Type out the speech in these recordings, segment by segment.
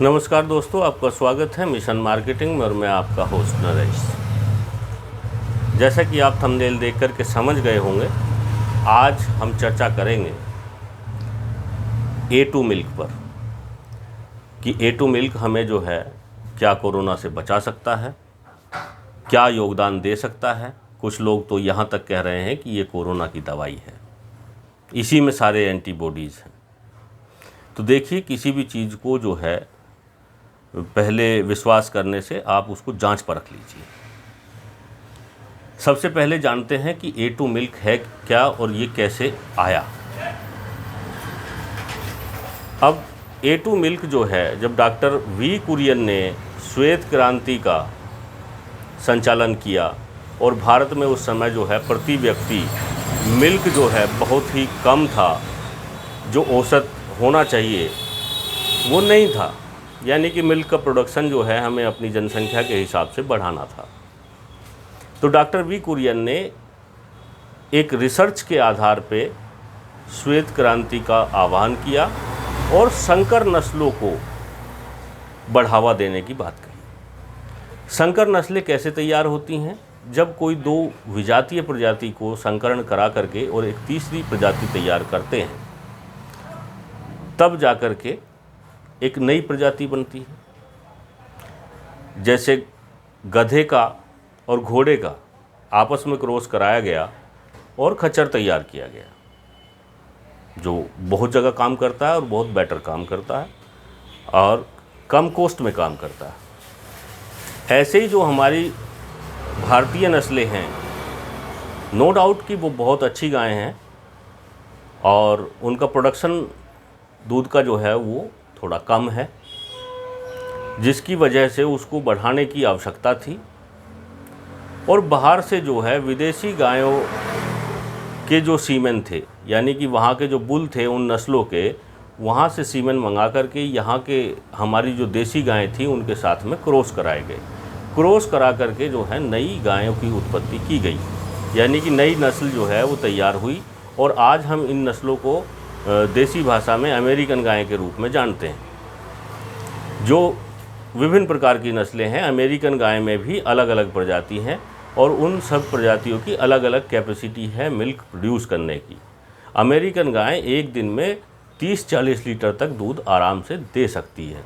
नमस्कार दोस्तों, आपका स्वागत है मिशन मार्केटिंग में और मैं आपका होस्ट नरेश। जैसा कि आप थंबनेल देख कर के समझ गए होंगे, आज हम चर्चा करेंगे A2 मिल्क पर कि A2 मिल्क हमें जो है क्या कोरोना से बचा सकता है, क्या योगदान दे सकता है। कुछ लोग तो यहाँ तक कह रहे हैं कि ये कोरोना की दवाई है, इसी में सारे एंटीबॉडीज़ हैं। तो देखिए, किसी भी चीज़ को जो है पहले विश्वास करने से आप उसको जांच परख लीजिए। सबसे पहले जानते हैं कि A2 मिल्क है क्या और ये कैसे आया। अब A2 मिल्क जो है, जब डॉक्टर वी कुरियन ने श्वेत क्रांति का संचालन किया और भारत में उस समय जो है प्रति व्यक्ति मिल्क जो है बहुत ही कम था, जो औसत होना चाहिए वो नहीं था। यानी कि मिल्क का प्रोडक्शन जो है हमें अपनी जनसंख्या के हिसाब से बढ़ाना था। तो डॉक्टर वी कुरियन ने एक रिसर्च के आधार पे श्वेत क्रांति का आह्वान किया और संकर नस्लों को बढ़ावा देने की बात कही। संकर नस्लें कैसे तैयार होती हैं? जब कोई दो विजातीय प्रजाति को संकरण करा करके और एक तीसरी प्रजाति तैयार करते हैं, तब जाकर के एक नई प्रजाति बनती है। जैसे गधे का और घोड़े का आपस में क्रॉस कराया गया और खच्चर तैयार किया गया, जो बहुत जगह काम करता है और बहुत बेटर काम करता है और कम कॉस्ट में काम करता है। ऐसे ही जो हमारी भारतीय नस्लें हैं, नो डाउट कि वो बहुत अच्छी गायें हैं और उनका प्रोडक्शन दूध का जो है वो थोड़ा कम है, जिसकी वजह से उसको बढ़ाने की आवश्यकता थी। और बाहर से जो है विदेशी गायों के जो सीमेन थे, यानी कि वहाँ के जो बुल थे उन नस्लों के, वहाँ से सीमेन मंगा करके यहाँ के हमारी जो देसी गायें थी उनके साथ में क्रॉस कराए गए। क्रॉस करा करके जो है नई गायों की उत्पत्ति की गई, यानी कि नई नस्ल जो है वो तैयार हुई। और आज हम इन नस्लों को देसी भाषा में अमेरिकन गाय के रूप में जानते हैं। जो विभिन्न प्रकार की नस्लें हैं, अमेरिकन गाय में भी अलग अलग प्रजाति हैं और उन सब प्रजातियों की अलग अलग कैपेसिटी है मिल्क प्रोड्यूस करने की। अमेरिकन गाय एक दिन में 30-40 लीटर तक दूध आराम से दे सकती है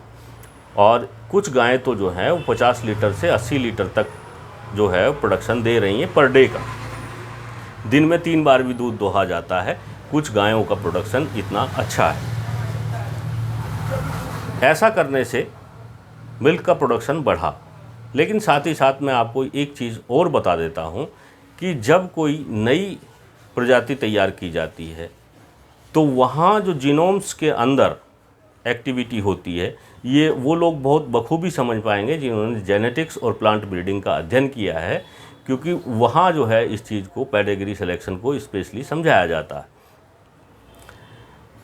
और कुछ गायें तो जो हैं वो 50 लीटर से 80 लीटर तक जो है प्रोडक्शन दे रही हैं पर डे का। दिन में 3 बार भी दूध दोहा जाता है। कुछ गायों का प्रोडक्शन इतना अच्छा है। ऐसा करने से मिल्क का प्रोडक्शन बढ़ा। लेकिन साथ ही साथ मैं आपको एक चीज़ और बता देता हूँ कि जब कोई नई प्रजाति तैयार की जाती है तो वहाँ जो जीनोम्स के अंदर एक्टिविटी होती है, ये वो लोग बहुत बखूबी समझ पाएंगे जिन्होंने जेनेटिक्स और प्लांट ब्रीडिंग का अध्ययन किया है, क्योंकि वहाँ जो है इस चीज़ को, पेडिग्री सिलेक्शन को स्पेशली समझाया जाता है।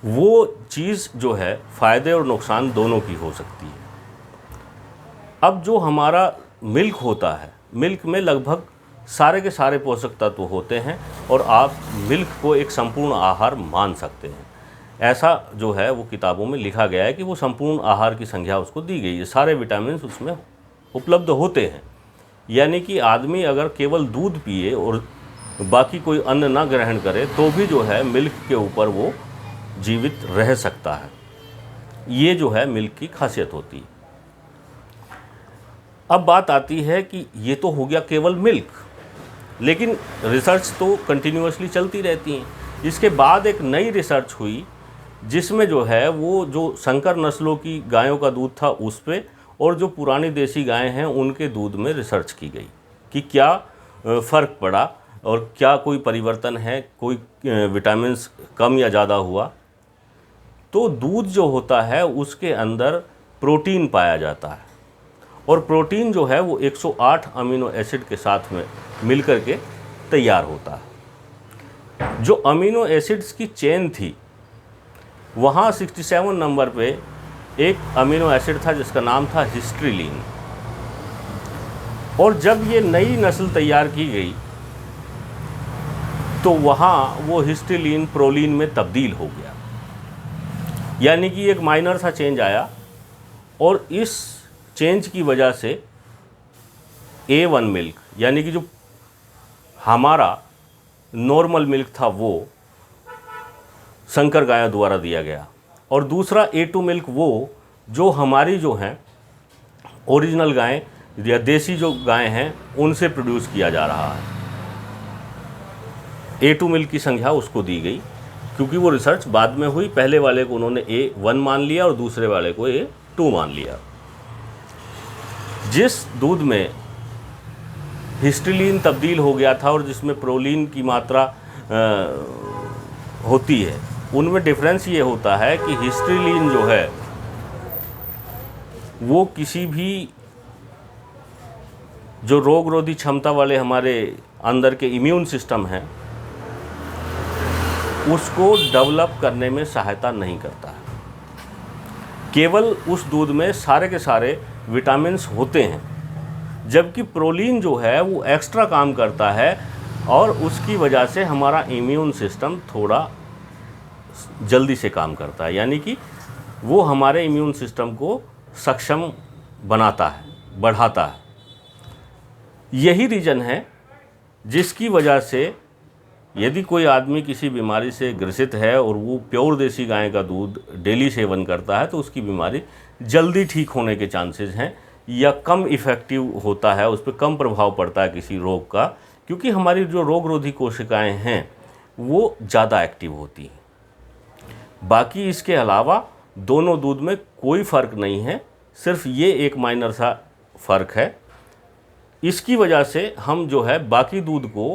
वो चीज़ जो है फ़ायदे और नुकसान दोनों की हो सकती है। अब जो हमारा मिल्क होता है, मिल्क में लगभग सारे के सारे पोषक तत्व होते हैं और आप मिल्क को एक संपूर्ण आहार मान सकते हैं। ऐसा जो है वो किताबों में लिखा गया है कि वो संपूर्ण आहार की संज्ञा उसको दी गई है। सारे विटामिन उसमें उपलब्ध होते हैं। यानी कि आदमी अगर केवल दूध पिए और बाकी कोई अन्न ना ग्रहण करे तो भी जो है मिल्क के ऊपर वो जीवित रह सकता है। ये जो है मिल्क की खासियत होती है। अब बात आती है कि ये तो हो गया केवल मिल्क, लेकिन रिसर्च तो कंटिन्यूअसली चलती रहती हैं। इसके बाद एक नई रिसर्च हुई जिसमें जो है वो जो संकर नस्लों की गायों का दूध था उस पे और जो पुरानी देसी गायें हैं उनके दूध में रिसर्च की गई कि क्या फ़र्क पड़ा और क्या कोई परिवर्तन है, कोई विटामिन्स कम या ज़्यादा हुआ। तो दूध जो होता है उसके अंदर प्रोटीन पाया जाता है और प्रोटीन जो है वो 108 अमीनो एसिड के साथ में मिलकर के तैयार होता है। जो अमीनो एसिड्स की चेन थी, वहाँ 67 नंबर पे एक अमीनो एसिड था जिसका नाम था हिस्ट्रीलिन। और जब ये नई नस्ल तैयार की गई तो वहाँ वो हिस्ट्रीलिन प्रोलीन में तब्दील हो गया। यानी कि एक माइनर सा चेंज आया और इस चेंज की वजह से A1 मिल्क यानी कि जो हमारा नॉर्मल मिल्क था वो संकर गायों द्वारा दिया गया, और दूसरा A2 मिल्क वो जो हमारी जो हैं ओरिजिनल गायें या देसी जो गायें हैं उनसे प्रोड्यूस किया जा रहा है। A2 मिल्क की संख्या उसको दी गई क्योंकि वो रिसर्च बाद में हुई, पहले वाले को उन्होंने A1 मान लिया और दूसरे वाले को A2 मान लिया। जिस दूध में हिस्टीलिन तब्दील हो गया था और जिसमें प्रोलीन की मात्रा होती है, उनमें डिफरेंस ये होता है कि हिस्टीलिन जो है वो किसी भी जो रोगरोधी क्षमता वाले हमारे अंदर के इम्यून सिस्टम हैं उसको डेवलप करने में सहायता नहीं करता है। केवल उस दूध में सारे के सारे विटामिन्स होते हैं, जबकि प्रोलीन जो है वो एक्स्ट्रा काम करता है और उसकी वजह से हमारा इम्यून सिस्टम थोड़ा जल्दी से काम करता है, यानी कि वो हमारे इम्यून सिस्टम को सक्षम बनाता है, बढ़ाता है। यही रीज़न है जिसकी वजह से यदि कोई आदमी किसी बीमारी से ग्रसित है और वो प्योर देसी गाय का दूध डेली सेवन करता है तो उसकी बीमारी जल्दी ठीक होने के चांसेस हैं या कम इफ़ेक्टिव होता है, उस पर कम प्रभाव पड़ता है किसी रोग का, क्योंकि हमारी जो रोगरोधी कोशिकाएं हैं वो ज़्यादा एक्टिव होती हैं। बाकी इसके अलावा दोनों दूध में कोई फ़र्क नहीं है, सिर्फ ये एक माइनर सा फ़र्क है। इसकी वजह से हम जो है बाकी दूध को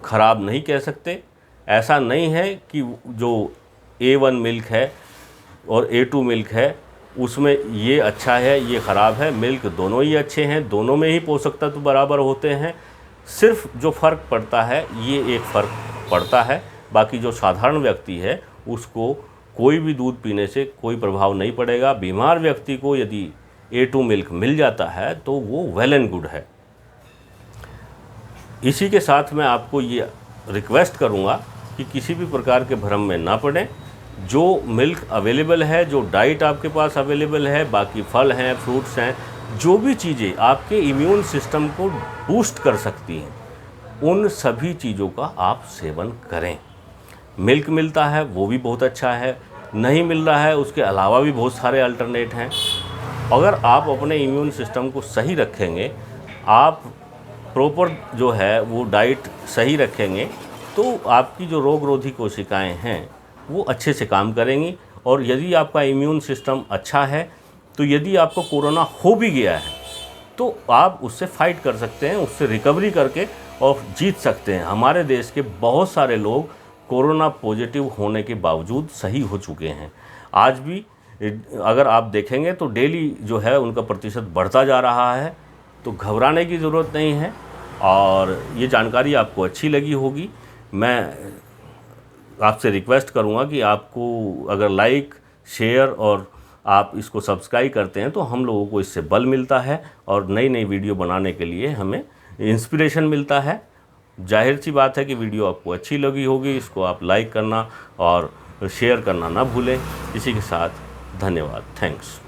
ख़राब नहीं कह सकते। ऐसा नहीं है कि जो A1 मिल्क है और A2 मिल्क है उसमें ये अच्छा है ये ख़राब है। मिल्क दोनों ही अच्छे हैं, दोनों में ही पोषक तत्व बराबर होते हैं। सिर्फ जो फ़र्क पड़ता है ये एक फ़र्क पड़ता है, बाकी जो साधारण व्यक्ति है उसको कोई भी दूध पीने से कोई प्रभाव नहीं पड़ेगा। बीमार व्यक्ति को यदि A2 मिल्क मिल जाता है तो वो वेल एंड गुड है। इसी के साथ मैं आपको ये रिक्वेस्ट करूँगा कि किसी भी प्रकार के भ्रम में ना पड़ें। जो मिल्क अवेलेबल है, जो डाइट आपके पास अवेलेबल है, बाकी फल हैं, फ्रूट्स हैं, जो भी चीज़ें आपके इम्यून सिस्टम को बूस्ट कर सकती हैं, उन सभी चीज़ों का आप सेवन करें। मिल्क मिलता है वो भी बहुत अच्छा है, नहीं मिल रहा है उसके अलावा भी बहुत सारे अल्टरनेट हैं। अगर आप अपने इम्यून सिस्टम को सही रखेंगे, आप प्रॉपर जो है वो डाइट सही रखेंगे, तो आपकी जो रोगरोधी कोशिकाएं हैं वो अच्छे से काम करेंगी। और यदि आपका इम्यून सिस्टम अच्छा है तो यदि आपको कोरोना हो भी गया है तो आप उससे फाइट कर सकते हैं, उससे रिकवरी करके और जीत सकते हैं। हमारे देश के बहुत सारे लोग कोरोना पॉजिटिव होने के बावजूद सही हो चुके हैं। आज भी अगर आप देखेंगे तो डेली जो है उनका प्रतिशत बढ़ता जा रहा है, तो घबराने की ज़रूरत नहीं है। और ये जानकारी आपको अच्छी लगी होगी। मैं आपसे रिक्वेस्ट करूँगा कि आपको अगर लाइक, शेयर और आप इसको सब्सक्राइब करते हैं तो हम लोगों को इससे बल मिलता है और नई नई वीडियो बनाने के लिए हमें इंस्पिरेशन मिलता है। जाहिर सी बात है कि वीडियो आपको अच्छी लगी होगी, इसको आप लाइक करना और शेयर करना ना भूलें। इसी के साथ धन्यवाद, थैंक्स।